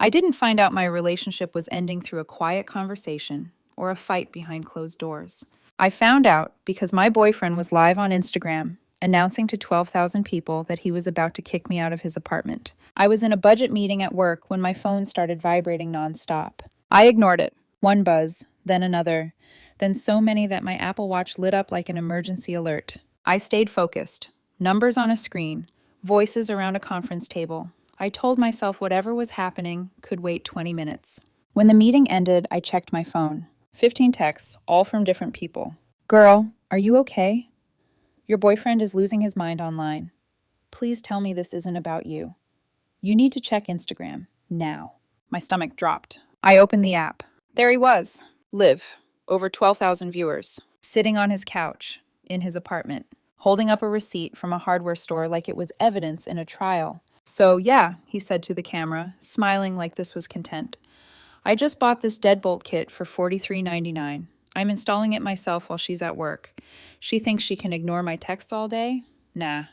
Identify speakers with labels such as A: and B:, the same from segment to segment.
A: I didn't find out my relationship was ending through a quiet conversation or a fight behind closed doors. I found out because my boyfriend was live on Instagram, announcing to 12,000 people that he was about to kick me out of his apartment. I was in a budget meeting at work when my phone started vibrating nonstop. I ignored it. One buzz, then another, then so many that my Apple Watch lit up like an emergency alert. I stayed focused. Numbers on a screen, voices around a conference table. I told myself whatever was happening could wait 20 minutes. When the meeting ended, I checked my phone. 15 texts, all from different people. Girl, are you okay? Your boyfriend is losing his mind online. Please tell me this isn't about you. You need to check Instagram, now. My stomach dropped. I opened the app. There he was. Live. Over 12,000 viewers. Sitting on his couch, in his apartment, holding up a receipt from a hardware store like it was evidence in a trial. So, yeah, he said to the camera, smiling like this was content. I just bought this deadbolt kit for $43.99. I'm installing it myself while she's at work. She thinks she can ignore my texts all day? Nah.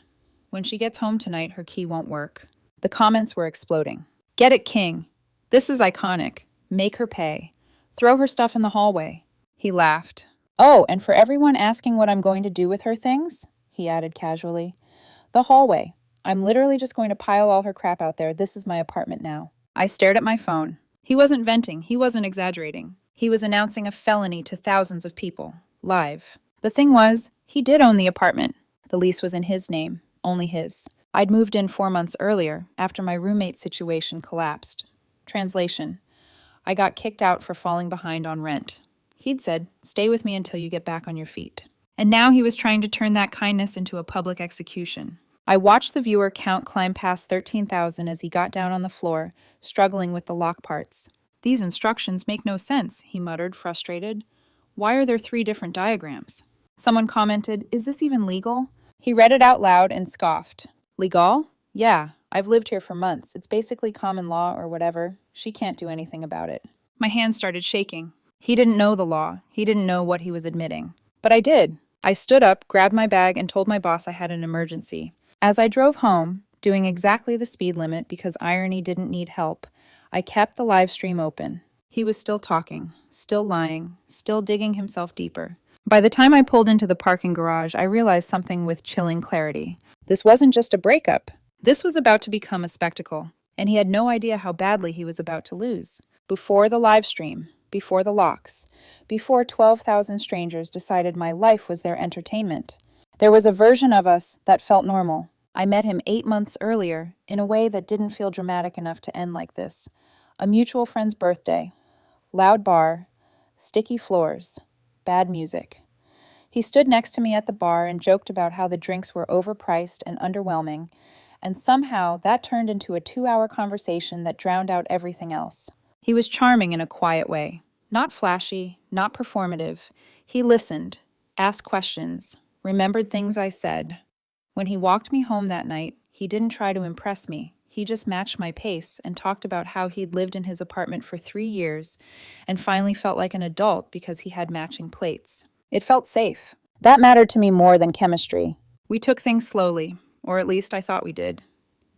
A: When she gets home tonight, her key won't work. The comments were exploding. Get it, King. This is iconic. Make her pay. Throw her stuff in the hallway. He laughed. Oh, and for everyone asking what I'm going to do with her things, he added casually, the hallway. I'm literally just going to pile all her crap out there. This is my apartment now. I stared at my phone. He wasn't venting. He wasn't exaggerating. He was announcing a felony to thousands of people, live. The thing was, he did own the apartment. The lease was in his name, only his. I'd moved in 4 months earlier, after my roommate situation collapsed. Translation: I got kicked out for falling behind on rent. He'd said, stay with me until you get back on your feet. And now he was trying to turn that kindness into a public execution. I watched the viewer count climb past 13,000 as he got down on the floor, struggling with the lock parts. These instructions make no sense, he muttered, frustrated. Why are there 3 different diagrams? Someone commented, is this even legal? He read it out loud and scoffed. Legal? Yeah, I've lived here for months. It's basically common law or whatever. She can't do anything about it. My hands started shaking. He didn't know the law. He didn't know what he was admitting. But I did. I stood up, grabbed my bag, and told my boss I had an emergency. As I drove home, doing exactly the speed limit because irony didn't need help, I kept the live stream open. He was still talking, still lying, still digging himself deeper. By the time I pulled into the parking garage, I realized something with chilling clarity. This wasn't just a breakup. This was about to become a spectacle, and he had no idea how badly he was about to lose. Before the live stream, before the locks, before 12,000 strangers decided my life was their entertainment, there was a version of us that felt normal. I met him 8 months earlier in a way that didn't feel dramatic enough to end like this. A mutual friend's birthday. Loud bar. Sticky floors. Bad music. He stood next to me at the bar and joked about how the drinks were overpriced and underwhelming, and somehow that turned into a 2-hour conversation that drowned out everything else. He was charming in a quiet way. Not flashy, not performative. He listened, asked questions, remembered things I said. When he walked me home that night, he didn't try to impress me. He just matched my pace and talked about how he'd lived in his apartment for 3 years and finally felt like an adult because he had matching plates. It felt safe. That mattered to me more than chemistry. We took things slowly, or at least I thought we did.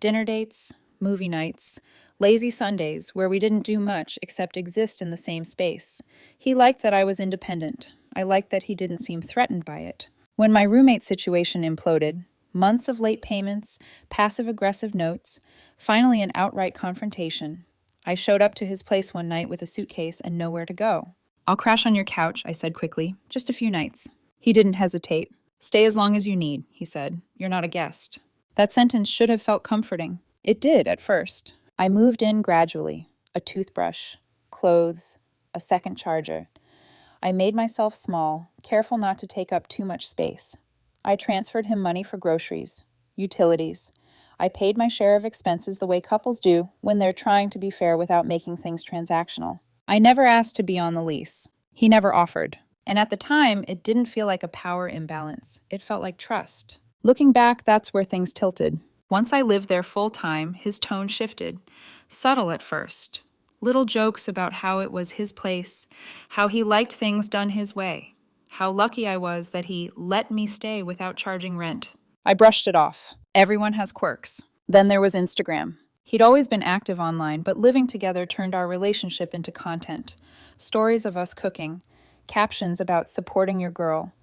A: Dinner dates, movie nights, lazy Sundays where we didn't do much except exist in the same space. He liked that I was independent. I liked that he didn't seem threatened by it. When my roommate situation imploded, months of late payments, passive-aggressive notes, finally an outright confrontation, I showed up to his place one night with a suitcase and nowhere to go. I'll crash on your couch, I said quickly. Just a few nights. He didn't hesitate. Stay as long as you need, he said. You're not a guest. That sentence should have felt comforting. It did at first. I moved in gradually. A toothbrush, clothes, a second charger. I made myself small, careful not to take up too much space. I transferred him money for groceries, utilities. I paid my share of expenses the way couples do when they're trying to be fair without making things transactional. I never asked to be on the lease. He never offered. And at the time, it didn't feel like a power imbalance. It felt like trust. Looking back, that's where things tilted. Once I lived there full-time, his tone shifted. Subtle at first. Little jokes about how it was his place, how he liked things done his way, how lucky I was that he let me stay without charging rent. I brushed it off. Everyone has quirks. Then there was Instagram. He'd always been active online, but living together turned our relationship into content. Stories of us cooking, captions about supporting your girl.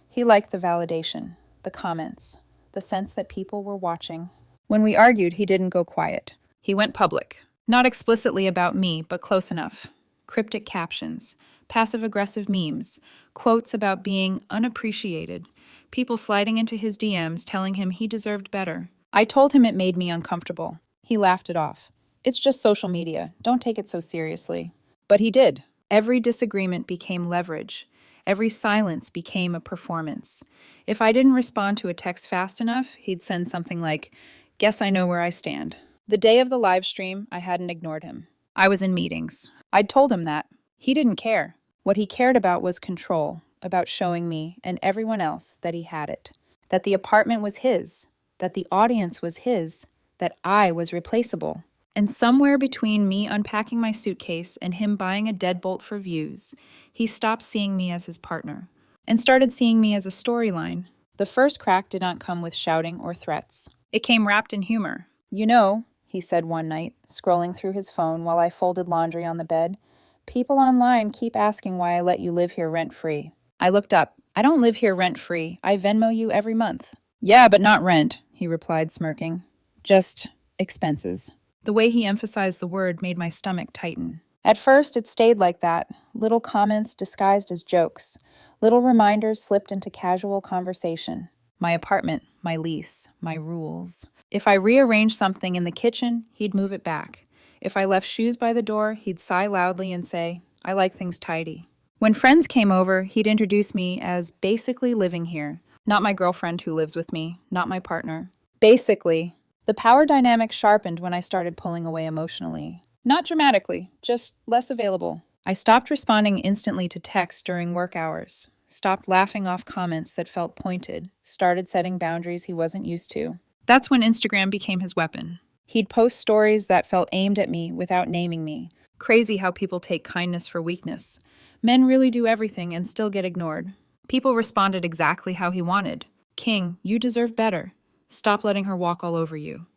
A: He liked the validation, the comments, the sense that people were watching. When we argued, he didn't go quiet. He went public. Not explicitly about me, but close enough. Cryptic captions, passive-aggressive memes, quotes about being unappreciated, people sliding into his DMs telling him he deserved better. I told him it made me uncomfortable. He laughed it off. It's just social media. Don't take it so seriously. But he did. Every disagreement became leverage. Every silence became a performance. If I didn't respond to a text fast enough, he'd send something like, "Guess I know where I stand." The day of the live stream, I hadn't ignored him. I was in meetings. I'd told him that. He didn't care. What he cared about was control, about showing me and everyone else that he had it, that the apartment was his, that the audience was his, that I was replaceable. And somewhere between me unpacking my suitcase and him buying a deadbolt for views, he stopped seeing me as his partner and started seeing me as a storyline. The first crack did not come with shouting or threats. It came wrapped in humor. "You know," he said one night, scrolling through his phone while I folded laundry on the bed, "people online keep asking why I let you live here rent-free." I looked up. "I don't live here rent-free. I Venmo you every month." "Yeah, but not rent," he replied, smirking. "Just expenses." The way he emphasized the word made my stomach tighten. At first, it stayed like that, little comments disguised as jokes, little reminders slipped into casual conversation. My apartment, my lease, my rules. If I rearranged something in the kitchen, he'd move it back. If I left shoes by the door, he'd sigh loudly and say, "I like things tidy." When friends came over, he'd introduce me as basically living here. Not my girlfriend who lives with me, not my partner. Basically. The power dynamic sharpened when I started pulling away emotionally. Not dramatically, just less available. I stopped responding instantly to texts during work hours, stopped laughing off comments that felt pointed, started setting boundaries he wasn't used to. That's when Instagram became his weapon. He'd post stories that felt aimed at me without naming me. Crazy how people take kindness for weakness. Men really do everything and still get ignored. People responded exactly how he wanted. "King, you deserve better. Stop letting her walk all over you."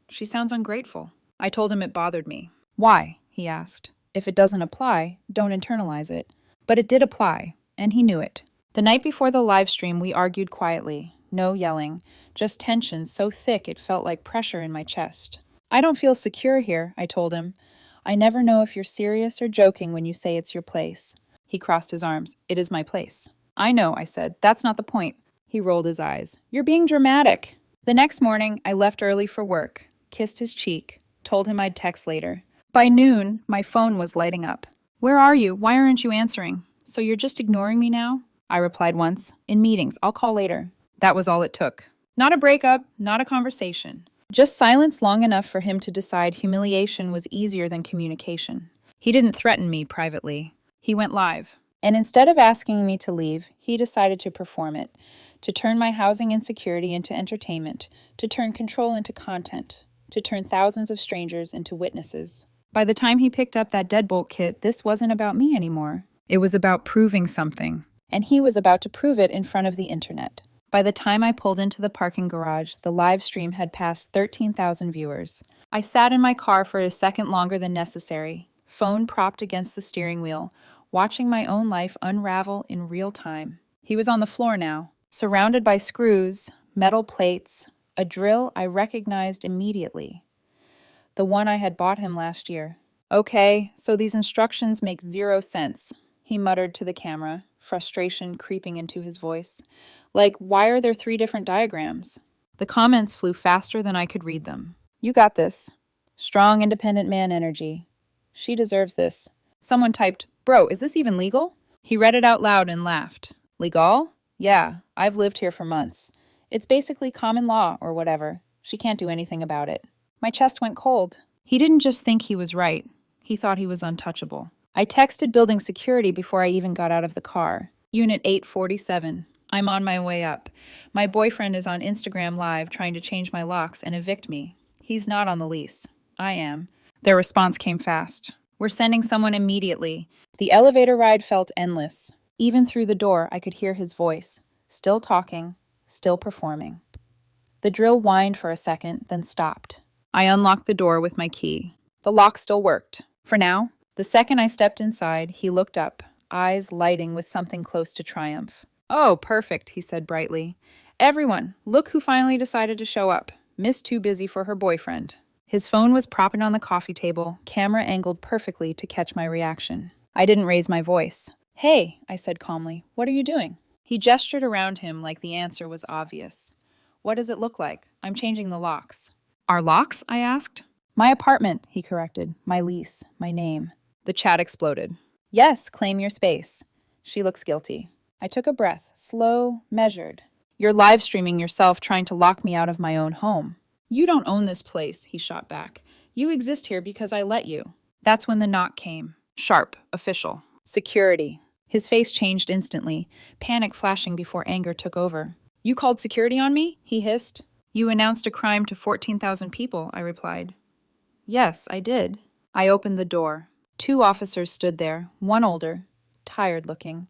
A: "She sounds ungrateful." I told him it bothered me. "Why?" he asked. "If it doesn't apply, don't internalize it." But it did apply, and he knew it. The night before the live stream, we argued quietly. No yelling, just tension so thick it felt like pressure in my chest. "I don't feel secure here," I told him. "I never know if you're serious or joking when you say it's your place." He crossed his arms. "It is my place." "I know," I said. "That's not the point." He rolled his eyes. "You're being dramatic." The next morning, I left early for work, kissed his cheek, told him I'd text later. By noon, my phone was lighting up. "Where are you? Why aren't you answering?" "So you're just ignoring me now?" I replied once. "In meetings. I'll call later." That was all it took. Not a breakup, not a conversation. Just silence long enough for him to decide humiliation was easier than communication. He didn't threaten me privately. He went live. And instead of asking me to leave, he decided to perform it. To turn my housing insecurity into entertainment, to turn control into content, to turn thousands of strangers into witnesses. By the time he picked up that deadbolt kit, this wasn't about me anymore. It was about proving something. And he was about to prove it in front of the internet. By the time I pulled into the parking garage, the live stream had passed 13,000 viewers. I sat in my car for a second longer than necessary, phone propped against the steering wheel, watching my own life unravel in real time. He was on the floor now, surrounded by screws, metal plates, a drill I recognized immediately. The one I had bought him last year. "Okay, so these instructions make zero sense," he muttered to the camera, frustration creeping into his voice. "Like, why are there 3 different diagrams?" The comments flew faster than I could read them. "You got this. Strong, independent man energy. She deserves this." Someone typed, "Bro, is this even legal?" He read it out loud and laughed. "Legal? Yeah, I've lived here for months. It's basically common law or whatever. She can't do anything about it." My chest went cold. He didn't just think he was right. He thought he was untouchable. I texted building security before I even got out of the car. Unit 847. I'm on my way up. My boyfriend is on Instagram Live trying to change my locks and evict me. He's not on the lease. I am. Their response came fast. "We're sending someone immediately." The elevator ride felt endless. Even through the door, I could hear his voice. Still talking, still performing. The drill whined for a second, then stopped. I unlocked the door with my key. The lock still worked. For now. The second I stepped inside, he looked up, eyes lighting with something close to triumph. "Oh, perfect," he said brightly. "Everyone, look who finally decided to show up. Miss too busy for her boyfriend." His phone was propped on the coffee table, camera angled perfectly to catch my reaction. I didn't raise my voice. "Hey," I said calmly, "what are you doing?" He gestured around him like the answer was obvious. "What does it look like? I'm changing the locks." "Our locks?" I asked. "My apartment," he corrected. "My lease, my name." The chat exploded. "Yes, claim your space." She looks guilty. I took a breath, slow, measured. "You're live streaming yourself trying to lock me out of my own home." "You don't own this place," he shot back. "You exist here because I let you." That's when the knock came. Sharp, official. Security. His face changed instantly, panic flashing before anger took over. "You called security on me?" he hissed. "You announced a crime to 14,000 people," I replied. "Yes, I did." I opened the door. 2 officers stood there, one older, tired looking,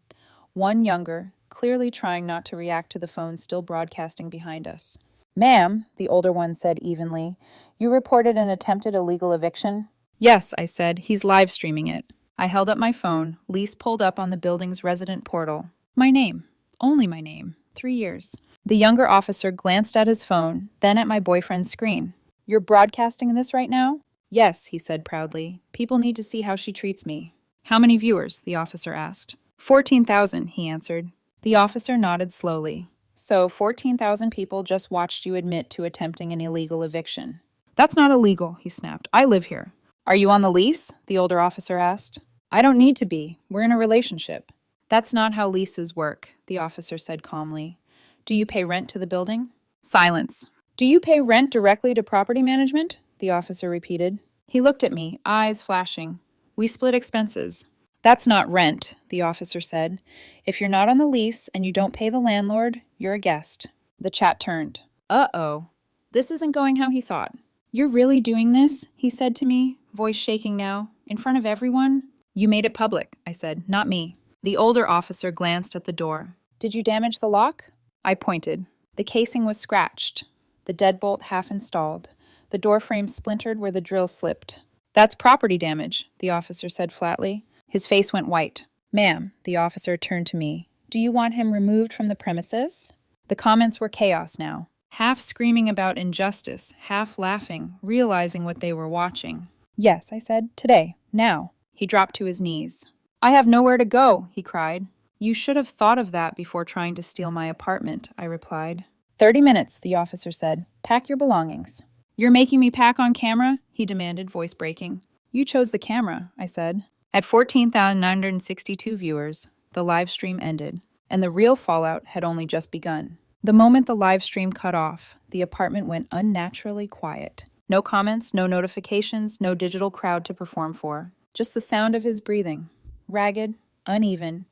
A: one younger, clearly trying not to react to the phone still broadcasting behind us. "Ma'am," the older one said evenly, "you reported an attempted illegal eviction?" "Yes," I said, "he's live streaming it." I held up my phone, lease pulled up on the building's resident portal. My name. Only my name. 3 years. The younger officer glanced at his phone, then at my boyfriend's screen. "You're broadcasting this right now?" "Yes," he said proudly. "People need to see how she treats me." "How many viewers?" the officer asked. 14,000, he answered. The officer nodded slowly. "So 14,000 people just watched you admit to attempting an illegal eviction." "That's not illegal," he snapped. "I live here." "Are you on the lease?" the older officer asked. "I don't need to be. We're in a relationship." "That's not how leases work," the officer said calmly. "Do you pay rent to the building?" Silence. "Do you pay rent directly to property management?" the officer repeated. He looked at me, eyes flashing. "We split expenses." "That's not rent," the officer said. "If you're not on the lease and you don't pay the landlord, you're a guest." The chat turned. Uh-oh. This isn't going how he thought. "You're really doing this?" he said to me, voice shaking now. "In front of everyone?" "You made it public," I said, "not me." The older officer glanced at the door. "Did you damage the lock?" I pointed. The casing was scratched, the deadbolt half installed. The door frame splintered where the drill slipped. "That's property damage," the officer said flatly. His face went white. "Ma'am," the officer turned to me, "do you want him removed from the premises?" The comments were chaos now. Half screaming about injustice, half laughing, realizing what they were watching. "Yes," I said, "today, now." He dropped to his knees. "I have nowhere to go," he cried. "You should have thought of that before trying to steal my apartment," I replied. 30 minutes, the officer said. "Pack your belongings." "You're making me pack on camera?" he demanded, voice breaking. "You chose the camera," I said. At 14,962 viewers, the live stream ended, and the real fallout had only just begun. The moment the live stream cut off, the apartment went unnaturally quiet. No comments, no notifications, no digital crowd to perform for. Just the sound of his breathing, ragged, uneven,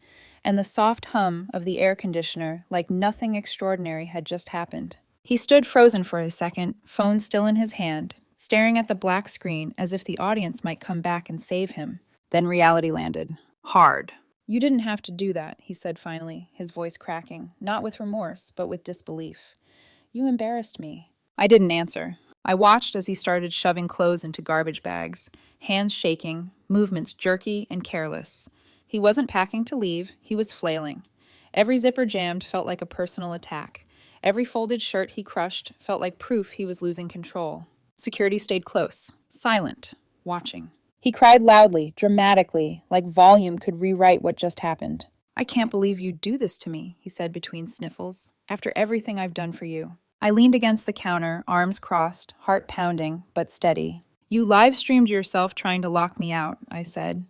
A: and the soft hum of the air conditioner like nothing extraordinary had just happened. He stood frozen for a second, phone still in his hand, staring at the black screen as if the audience might come back and save him. Then reality landed. Hard. "You didn't have to do that," he said finally, his voice cracking, not with remorse, but with disbelief. "You embarrassed me." I didn't answer. I watched as he started shoving clothes into garbage bags, hands shaking, movements jerky and careless. He wasn't packing to leave, he was flailing. Every zipper jammed felt like a personal attack. Every folded shirt he crushed felt like proof he was losing control. Security stayed close, silent, watching. He cried loudly, dramatically, like volume could rewrite what just happened. "I can't believe you'd do this to me," he said between sniffles, "after everything I've done for you." I leaned against the counter, arms crossed, heart pounding, but steady. "You live-streamed yourself trying to lock me out," I said.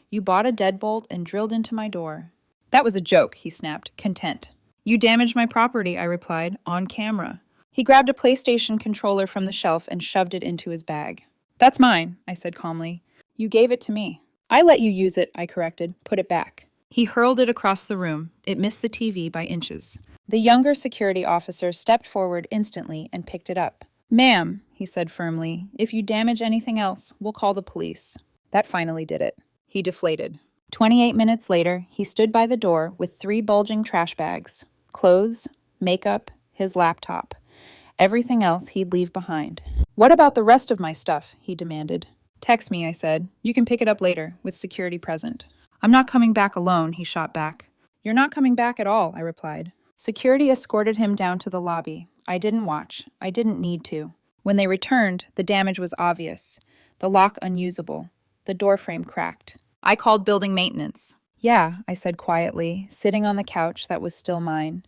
A: "You bought a deadbolt and drilled into my door." "That was a joke," he snapped, content. "You damaged my property," I replied, on camera. He grabbed a PlayStation controller from the shelf and shoved it into his bag. "That's mine," I said calmly. "You gave it to me." "I let you use it," I corrected. "Put it back." He hurled it across the room. It missed the TV by inches. The younger security officer stepped forward instantly and picked it up. "Ma'am," he said firmly, "if you damage anything else, we'll call the police." That finally did it. He deflated. 28 minutes later, he stood by the door with 3 bulging trash bags. Clothes, makeup, his laptop. Everything else he'd leave behind. What about the rest of my stuff? He demanded. Text me, I said. You can pick it up later, with security present. I'm not coming back alone, he shot back. You're not coming back at all, I replied. Security escorted him down to the lobby. I didn't watch. I didn't need to. When they returned, the damage was obvious. The lock unusable. The doorframe cracked. I called building maintenance. Yeah, I said quietly, sitting on the couch that was still mine.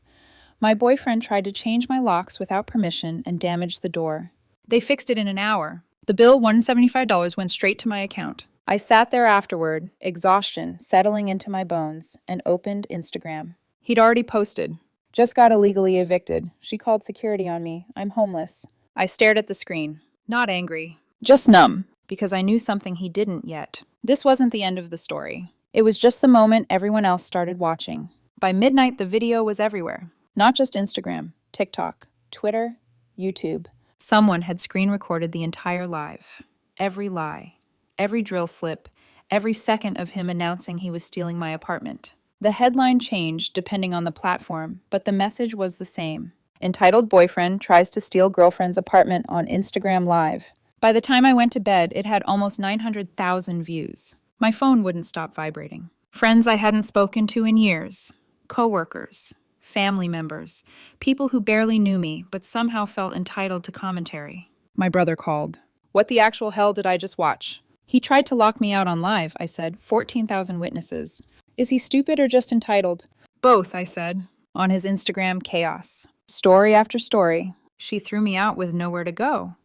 A: My boyfriend tried to change my locks without permission and damaged the door. They fixed it in an hour. The bill, $175, went straight to my account. I sat there afterward, exhaustion settling into my bones, and opened Instagram. He'd already posted. Just got illegally evicted. She called security on me. I'm homeless. I stared at the screen. Not angry. Just numb. Because I knew something he didn't yet. This wasn't the end of the story. It was just the moment everyone else started watching. By midnight, the video was everywhere. Not just Instagram, TikTok, Twitter, YouTube. Someone had screen recorded the entire live. Every lie. Every drill slip. Every second of him announcing he was stealing my apartment. The headline changed depending on the platform, but the message was the same. Entitled boyfriend tries to steal girlfriend's apartment on Instagram Live. By the time I went to bed, it had almost 900,000 views. My phone wouldn't stop vibrating. Friends I hadn't spoken to in years. Coworkers. Family members. People who barely knew me, but somehow felt entitled to commentary. My brother called. What the actual hell did I just watch? He tried to lock me out on Live, I said. 14,000 witnesses. Is he stupid or just entitled? Both, I said. On his Instagram, chaos. Story after story. She threw me out with nowhere to go.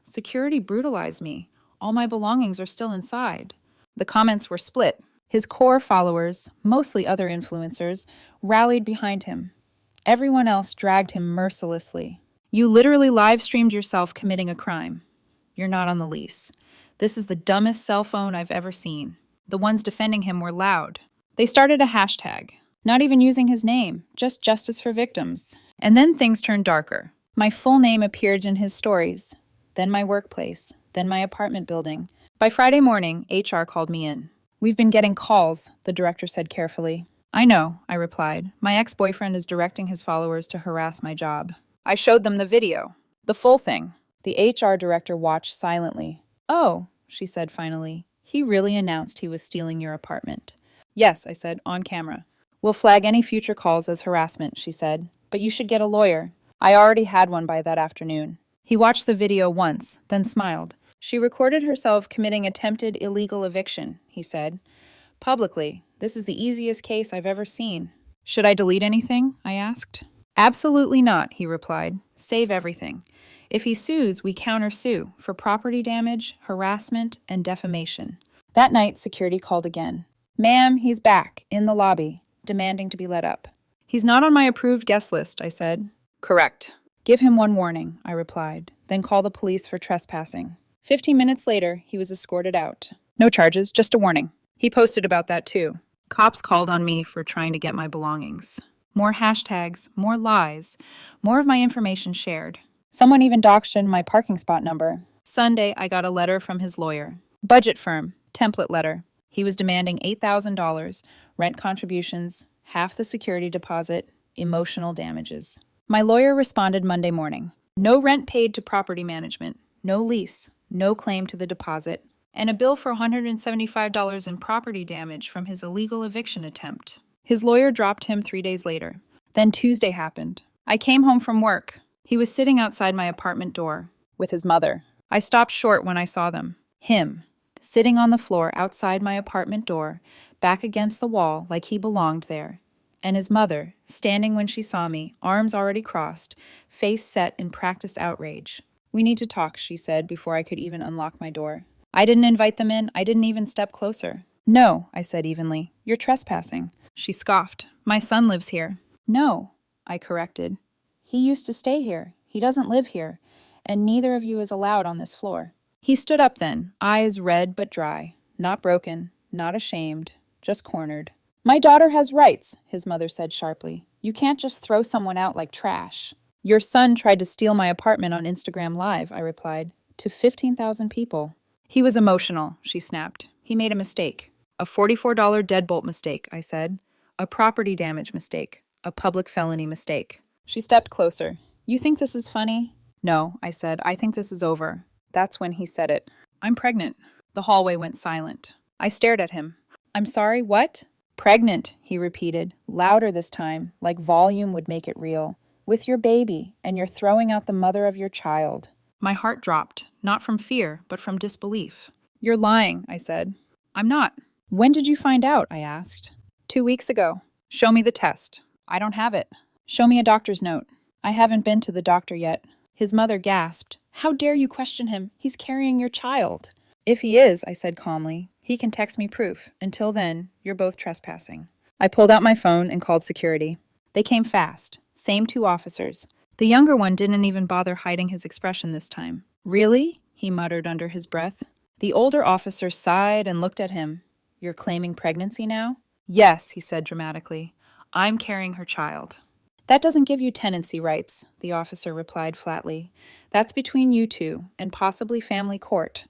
A: Security brutalized me. All my belongings are still inside. The comments were split. His core followers, mostly other influencers, rallied behind him. Everyone else dragged him mercilessly. You literally live-streamed yourself committing a crime. You're not on the lease. This is the dumbest cell phone I've ever seen. The ones defending him were loud. They started a hashtag, not even using his name, just justice for victims. And then things turned darker. My full name appeared in his stories, then my workplace, then my apartment building. By Friday morning, HR called me in. We've been getting calls, the director said carefully. I know, I replied. My ex-boyfriend is directing his followers to harass my job. I showed them the video, the full thing. The HR director watched silently. Oh, she said finally. He really announced he was stealing your apartment. Yes, I said, on camera. We'll flag any future calls as harassment, she said. But you should get a lawyer. I already had one by that afternoon. He watched the video once, then smiled. She recorded herself committing attempted illegal eviction, he said. Publicly, this is the easiest case I've ever seen. Should I delete anything? I asked. Absolutely not, he replied. Save everything. If he sues, we countersue for property damage, harassment, and defamation. That night, security called again. Ma'am, he's back, in the lobby, demanding to be let up. He's not on my approved guest list, I said. Correct. Give him one warning, I replied, then call the police for trespassing. 15 minutes later, he was escorted out. No charges, just a warning. He posted about that too. Cops called on me for trying to get my belongings. More hashtags, more lies, more of my information shared. Someone even doxed my parking spot number. Sunday, I got a letter from his lawyer. Budget firm, template letter. He was demanding $8,000, rent contributions, half the security deposit, emotional damages. My lawyer responded Monday morning. No rent paid to property management, no lease, no claim to the deposit, and a bill for $175 in property damage from his illegal eviction attempt. His lawyer dropped him 3 days later. Then Tuesday happened. I came home from work. He was sitting outside my apartment door with his mother. I stopped short when I saw them. Him, sitting on the floor outside my apartment door, back against the wall like he belonged there. And his mother, standing when she saw me, arms already crossed, face set in practiced outrage. We need to talk, she said before I could even unlock my door. I didn't invite them in. I didn't even step closer. No, I said evenly. You're trespassing. She scoffed. My son lives here. No, I corrected. He used to stay here. He doesn't live here. And neither of you is allowed on this floor. He stood up then, eyes red but dry. Not broken, not ashamed, just cornered. My daughter has rights, his mother said sharply. You can't just throw someone out like trash. Your son tried to steal my apartment on Instagram Live, I replied, to 15,000 people. He was emotional, she snapped. He made a mistake. A $44 deadbolt mistake, I said. A property damage mistake. A public felony mistake. She stepped closer. You think this is funny? No, I said, I think this is over. That's when he said it. I'm pregnant. The hallway went silent. I stared at him. I'm sorry, what? Pregnant, he repeated, louder this time, like volume would make it real. With your baby, and you're throwing out the mother of your child. My heart dropped, not from fear, but from disbelief. You're lying, I said. I'm not. When did you find out? I asked. 2 weeks ago. Show me the test. I don't have it. Show me a doctor's note. I haven't been to the doctor yet. His mother gasped. How dare you question him? He's carrying your child. If he is, I said calmly, he can text me proof. Until then, you're both trespassing. I pulled out my phone and called security. They came fast. Same 2 officers. The younger one didn't even bother hiding his expression this time. Really? He muttered under his breath. The older officer sighed and looked at him. You're claiming pregnancy now? Yes, he said dramatically. I'm carrying her child. That doesn't give you tenancy rights, the officer replied flatly. That's between you two and possibly family court.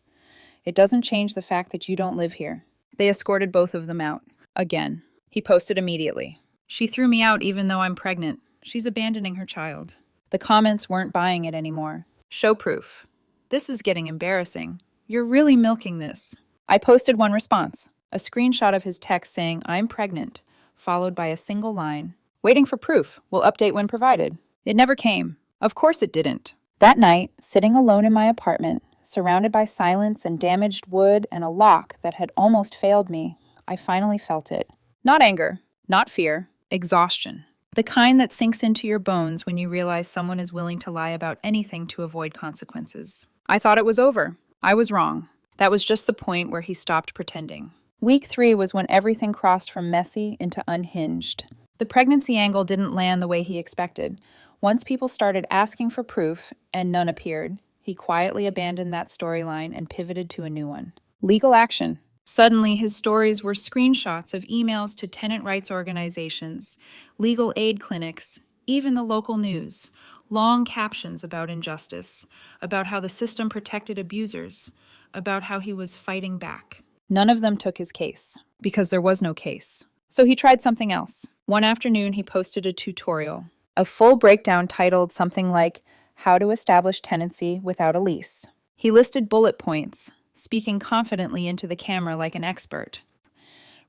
A: It doesn't change the fact that you don't live here. They escorted both of them out. Again. He posted immediately. She threw me out even though I'm pregnant. She's abandoning her child. The comments weren't buying it anymore. Show proof. This is getting embarrassing. You're really milking this. I posted one response, a screenshot of his text saying, I'm pregnant, followed by a single line. Waiting for proof. Will update when provided. It never came. Of course it didn't. That night, sitting alone in my apartment, surrounded by silence and damaged wood and a lock that had almost failed me, I finally felt it. Not anger, not fear, exhaustion. The kind that sinks into your bones when you realize someone is willing to lie about anything to avoid consequences. I thought it was over. I was wrong. That was just the point where he stopped pretending. Week 3 was when everything crossed from messy into unhinged. The pregnancy angle didn't land the way he expected. Once people started asking for proof and none appeared, he quietly abandoned that storyline and pivoted to a new one. Legal action. Suddenly, his stories were screenshots of emails to tenant rights organizations, legal aid clinics, even the local news. Long captions about injustice, about how the system protected abusers, about how he was fighting back. None of them took his case, because there was no case. So he tried something else. One afternoon, he posted a tutorial, a full breakdown titled something like, How to Establish Tenancy Without a Lease. He listed bullet points, speaking confidently into the camera like an expert.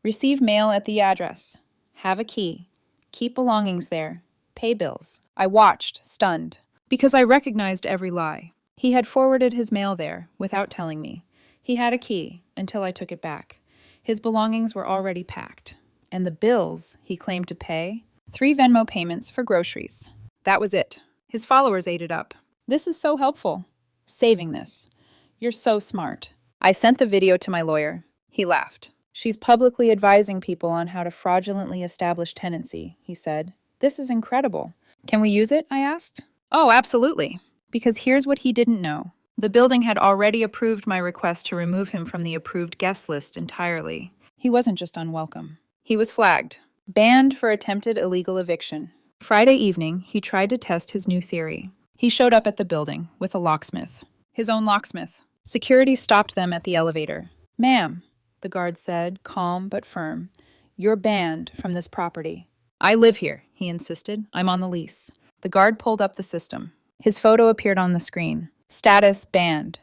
A: Receive mail at the address. Have a key. Keep belongings there. Pay bills. I watched, stunned, because I recognized every lie. He had forwarded his mail there, without telling me. He had a key, until I took it back. His belongings were already packed. And the bills he claimed to pay? 3 Venmo payments for groceries. That was it. His followers ate it up. This is so helpful. Saving this. You're so smart. I sent the video to my lawyer. He laughed. She's publicly advising people on how to fraudulently establish tenancy, he said. This is incredible. Can we use it? I asked. Oh, absolutely. Because here's what he didn't know. The building had already approved my request to remove him from the approved guest list entirely. He wasn't just unwelcome. He was flagged. Banned for attempted illegal eviction. Friday evening, he tried to test his new theory. He showed up at the building with a locksmith. His own locksmith. Security stopped them at the elevator. Ma'am, the guard said, calm but firm, you're banned from this property. I live here, he insisted. I'm on the lease. The guard pulled up the system. His photo appeared on the screen. Status banned.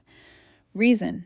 A: Reason: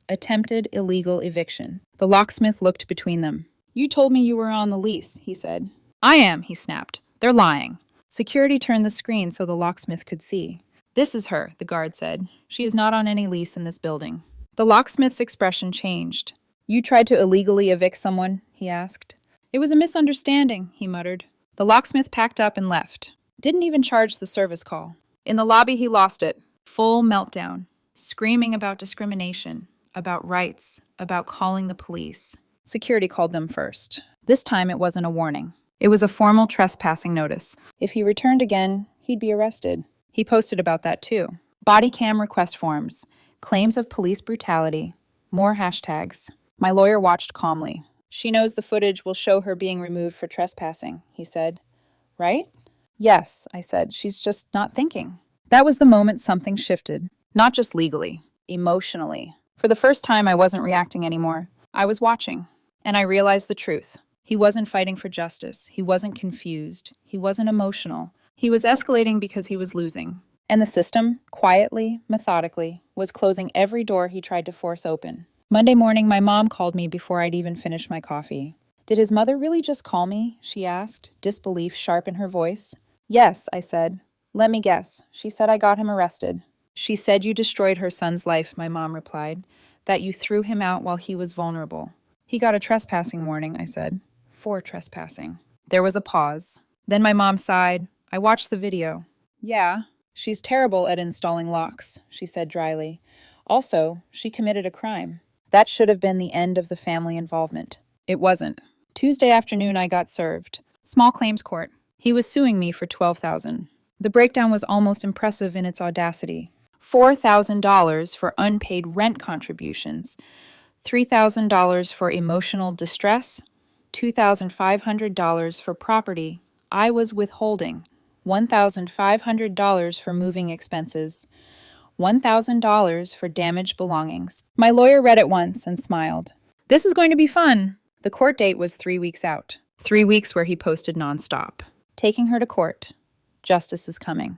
A: attempted illegal eviction. The locksmith looked between them. You told me you were on the lease, he said. I am, he snapped. They're lying. Security turned the screen so the locksmith could see. This is her, the guard said. She is not on any lease in this building. The locksmith's expression changed. You tried to illegally evict someone? He asked. It was a misunderstanding, he muttered. The locksmith packed up and left. Didn't even charge the service call. In the lobby, he lost it. Full meltdown. Screaming about discrimination, about rights, about calling the police. Security called them first. This time it wasn't a warning. It was a formal trespassing notice. If he returned again, he'd be arrested. He posted about that too. Body cam request forms. Claims of police brutality. More hashtags. My lawyer watched calmly. She knows the footage will show her being removed for trespassing, he said. Right? Yes, I said. She's just not thinking. That was the moment something shifted. Not just legally, emotionally. For the first time, I wasn't reacting anymore. I was watching. And I realized the truth. He wasn't fighting for justice. He wasn't confused. He wasn't emotional. He was escalating because he was losing. And the system, quietly, methodically, was closing every door he tried to force open. Monday morning, my mom called me before I'd even finished my coffee. "Did his mother really just call me?" she asked, disbelief sharp in her voice. "Yes," I said. "Let me guess. She said I got him arrested." "She said you destroyed her son's life," my mom replied, "that you threw him out while he was vulnerable." "He got a trespassing warning," I said. "For trespassing." There was a pause. Then my mom sighed. "I watched the video." "Yeah, she's terrible at installing locks," she said dryly. "Also, she committed a crime. That should have been the end of the family involvement." It wasn't. Tuesday afternoon, I got served. Small claims court. He was suing me for $12,000. The breakdown was almost impressive in its audacity. $4,000 for unpaid rent contributions, $3,000 for emotional distress, $2,500 for property I was withholding, $1,500 for moving expenses, $1,000 for damaged belongings. My lawyer read it once and smiled. "This is going to be fun." The court date was 3 weeks out. 3 weeks where he posted nonstop. Taking her to court. Justice is coming.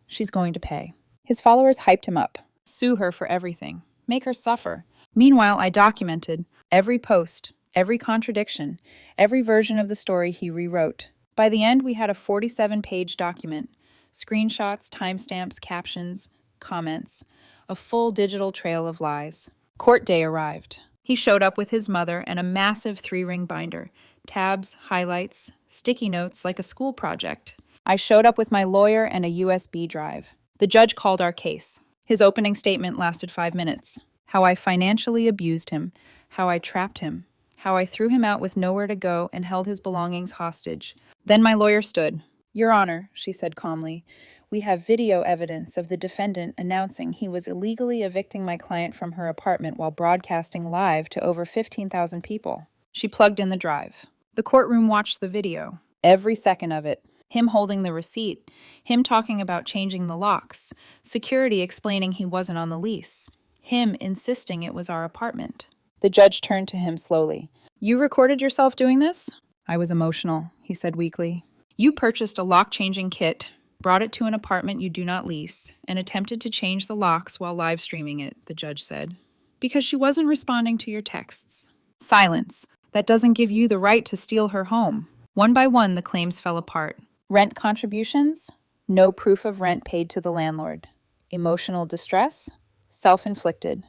A: She's going to pay. His followers hyped him up. Sue her for everything. Make her suffer. Meanwhile, I documented every post, every contradiction, every version of the story he rewrote. By the end, we had a 47-page document. Screenshots, timestamps, captions, comments. A full digital trail of lies. Court day arrived. He showed up with his mother and a massive 3-ring binder. Tabs, highlights, sticky notes like a school project. I showed up with my lawyer and a USB drive. The judge called our case. His opening statement lasted 5 minutes. How I financially abused him, how I trapped him, how I threw him out with nowhere to go and held his belongings hostage. Then my lawyer stood. "Your Honor," she said calmly, "we have video evidence of the defendant announcing he was illegally evicting my client from her apartment while broadcasting live to over 15,000 people." She plugged in the drive. The courtroom watched the video. Every second of it. Him holding the receipt, him talking about changing the locks, security explaining he wasn't on the lease, him insisting it was our apartment. The judge turned to him slowly. "You recorded yourself doing this?" I was emotional, he said weakly. "You purchased a lock-changing kit, brought it to an apartment you do not lease, and attempted to change the locks while live streaming it," the judge said. "Because she wasn't responding to your texts." Silence. That doesn't give you the right to steal her home. One by one, the claims fell apart. Rent contributions? No proof of rent paid to the landlord. Emotional distress? Self-inflicted.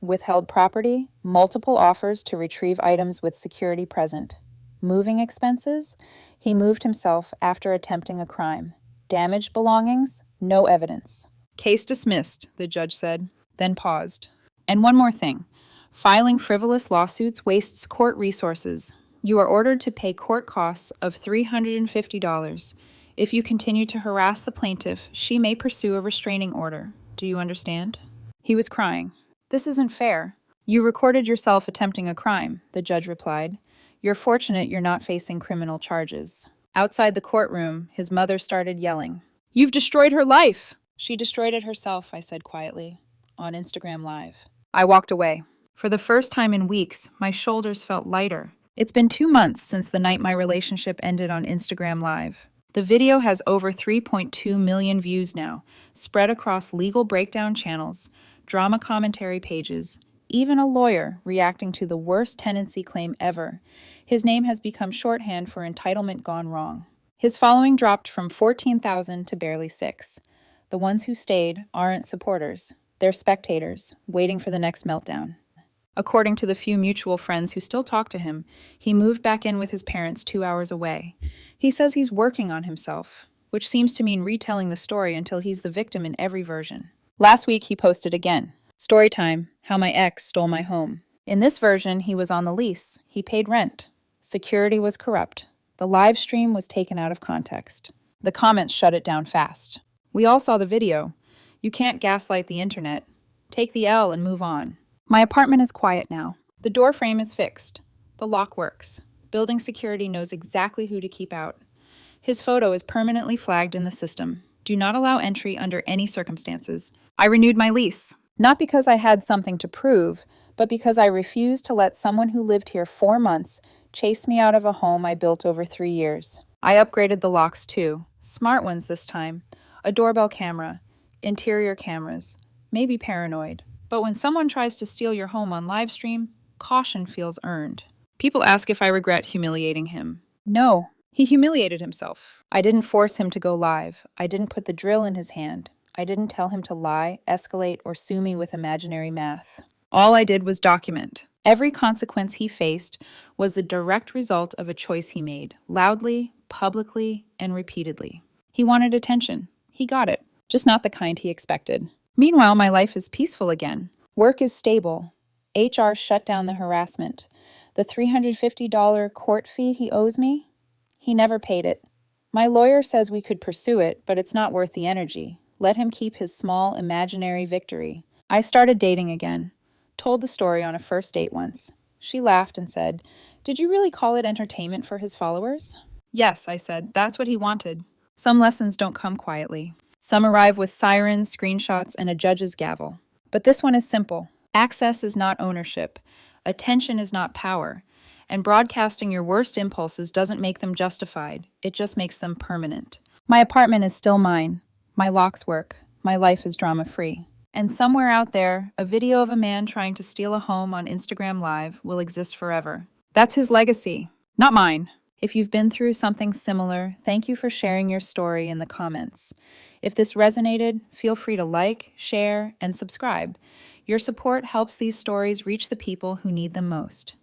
A: Withheld property? Multiple offers to retrieve items with security present. Moving expenses? He moved himself after attempting a crime. Damaged belongings? No evidence. "Case dismissed," the judge said, then paused. "And one more thing. Filing frivolous lawsuits wastes court resources. You are ordered to pay court costs of $350. If you continue to harass the plaintiff, she may pursue a restraining order. Do you understand?" He was crying. "This isn't fair." "You recorded yourself attempting a crime," the judge replied. "You're fortunate you're not facing criminal charges." Outside the courtroom, his mother started yelling. "You've destroyed her life!" "She destroyed it herself," I said quietly, on Instagram Live. I walked away. For the first time in weeks, my shoulders felt lighter. It's been 2 months since the night my relationship ended on Instagram Live. The video has over 3.2 million views now, spread across legal breakdown channels, drama commentary pages, even a lawyer reacting to the worst tenancy claim ever. His name has become shorthand for entitlement gone wrong. His following dropped from 14,000 to barely 6. The ones who stayed aren't supporters. They're spectators, waiting for the next meltdown. According to the few mutual friends who still talk to him, he moved back in with his parents 2 hours away. He says he's working on himself, which seems to mean retelling the story until he's the victim in every version. Last week, he posted again. Storytime, how my ex stole my home. In this version, he was on the lease. He paid rent. Security was corrupt. The live stream was taken out of context. The comments shut it down fast. "We all saw the video. You can't gaslight the internet. Take the L and move on." My apartment is quiet now. The door frame is fixed. The lock works. Building security knows exactly who to keep out. His photo is permanently flagged in the system. Do not allow entry under any circumstances. I renewed my lease. Not because I had something to prove, but because I refused to let someone who lived here 4 months chase me out of a home I built over 3 years. I upgraded the locks too. Smart ones this time. A doorbell camera. interior cameras, maybe paranoid. But when someone tries to steal your home on live stream, caution feels earned. People ask if I regret humiliating him. No, he humiliated himself. I didn't force him to go live. I didn't put the drill in his hand. I didn't tell him to lie, escalate, or sue me with imaginary math. All I did was document. Every consequence he faced was the direct result of a choice he made, loudly, publicly, and repeatedly. He wanted attention. He got it, just not the kind he expected. Meanwhile, my life is peaceful again. Work is stable. HR shut down the harassment. The $350 court fee he owes me? He never paid it. My lawyer says we could pursue it, but it's not worth the energy. Let him keep his small, imaginary victory. I started dating again. Told the story on a first date once. She laughed and said, "Did you really call it entertainment for his followers?" Yes, I said, that's what he wanted. Some lessons don't come quietly. Some arrive with sirens, screenshots, and a judge's gavel. But this one is simple. Access is not ownership. Attention is not power. And broadcasting your worst impulses doesn't make them justified. It just makes them permanent. My apartment is still mine. My locks work. My life is drama-free. And somewhere out there, a video of a man trying to steal a home on Instagram Live will exist forever. That's his legacy, not mine. If you've been through something similar, thank you for sharing your story in the comments. If this resonated, feel free to like, share, and subscribe. Your support helps these stories reach the people who need them most.